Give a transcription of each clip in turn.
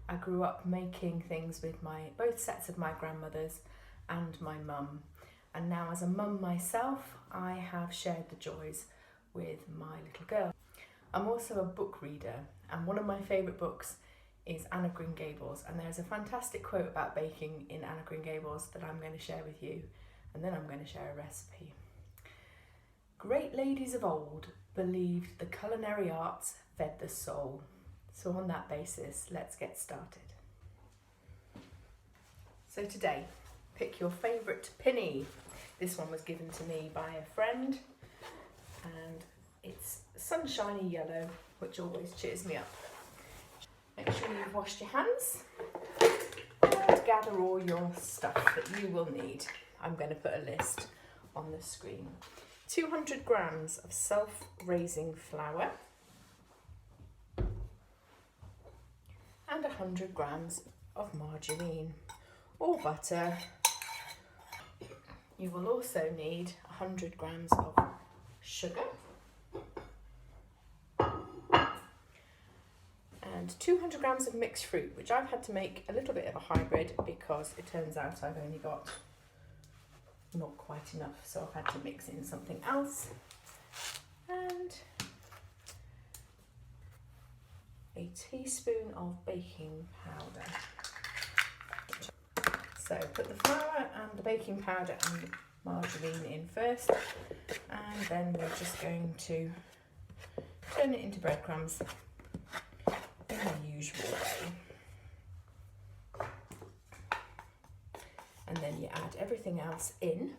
I grew up making things with both sets of my grandmothers and my mum. And now as a mum myself, I have shared the joys with my little girl. I'm also a book reader, and one of my favourite books is Anne of Green Gables, and there's a fantastic quote about baking in Anne of Green Gables that I'm going to share with you, and then I'm going to share a recipe. Great ladies of old believed the culinary arts fed the soul. So on that basis, let's get started. So today, pick your favourite pinny. This one was given to me by a friend, and it's sunshiny yellow, which always cheers me up. Make sure you've washed your hands and gather all your stuff that you will need. I'm going to put a list on the screen. 200 grams of self-raising flour and 100 grams of margarine or butter. You will also need 100 grams of sugar and 200 grams of mixed fruit, which I've had to make a little bit of a hybrid because it turns out I've only got not quite enough, so I've had to mix in something else, and a teaspoon of baking powder. So put the flour and the baking powder and the margarine in first, and then we're just going to turn it into breadcrumbs in the usual way. And then you add everything else in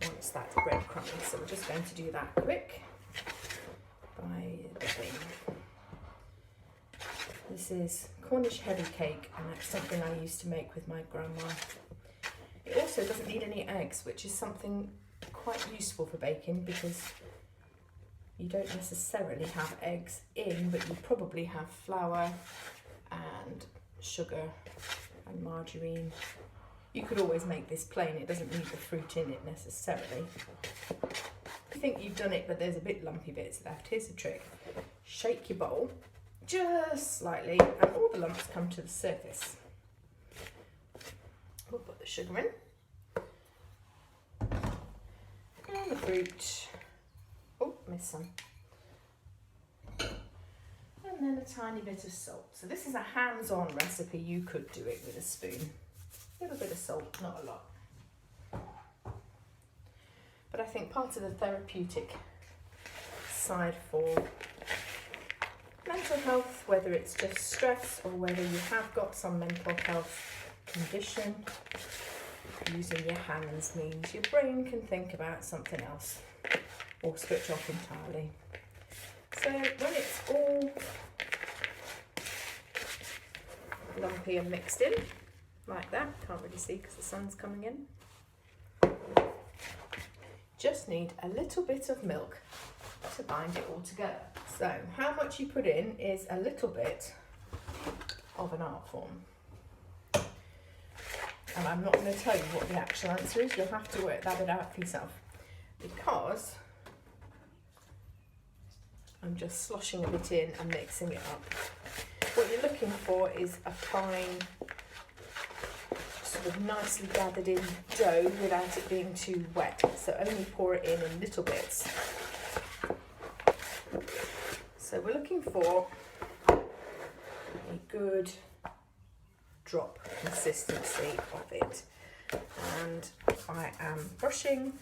once that's breadcrumbed. So we're just going to do that quick by dipping. This is Cornish heavy cake, and that's something I used to make with my grandma. It also doesn't need any eggs, which is something quite useful for baking because you don't necessarily have eggs in, but you probably have flour and sugar and margarine. You could always make this plain, it doesn't need the fruit in it necessarily. I think you've done it, but there's a bit lumpy bits left. Here's the trick. Shake your bowl just slightly and all the lumps come to the surface. We'll put the sugar in and the fruit. Oh, missed some. And then a tiny bit of salt. So this is a hands-on recipe. You could do it with a spoon. A little bit of salt, not a lot. But I think part of the therapeutic side for mental health, whether it's just stress or whether you have got some mental health condition, using your hands means your brain can think about something else or switch off entirely. So when it's all lumpy and mixed in, like that, can't really see because the sun's coming in, just need a little bit of milk to bind it all together. So how much you put in is a little bit of an art form. And I'm not going to tell you what the actual answer is, you'll have to work that bit out for yourself, because I'm just sloshing a bit in and mixing it up. What you're looking for is a fine, sort of nicely gathered in dough without it being too wet. So only pour it in little bits. So we're looking for a good drop consistency of it. And I am brushing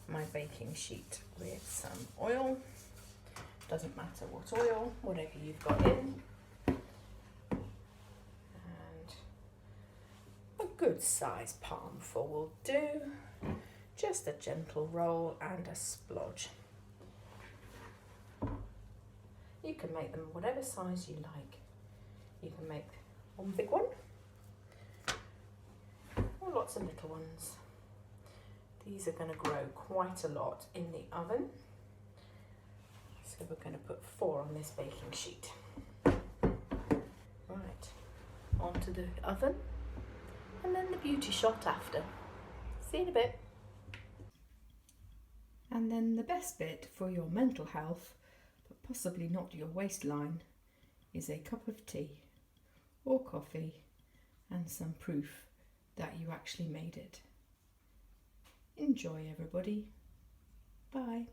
my baking sheet with some oil. Doesn't matter what oil, whatever you've got in. And a good size palmful will do. Just a gentle roll and a splodge. You can make them whatever size you like. You can make one big one or lots of little ones. These are going to grow quite a lot in the oven. So we're going to put 4 on this baking sheet. Right, onto the oven, and then the beauty shot after. See you in a bit. And then the best bit for your mental health, but possibly not your waistline, is a cup of tea or coffee and some proof that you actually made it. Enjoy, everybody. Bye.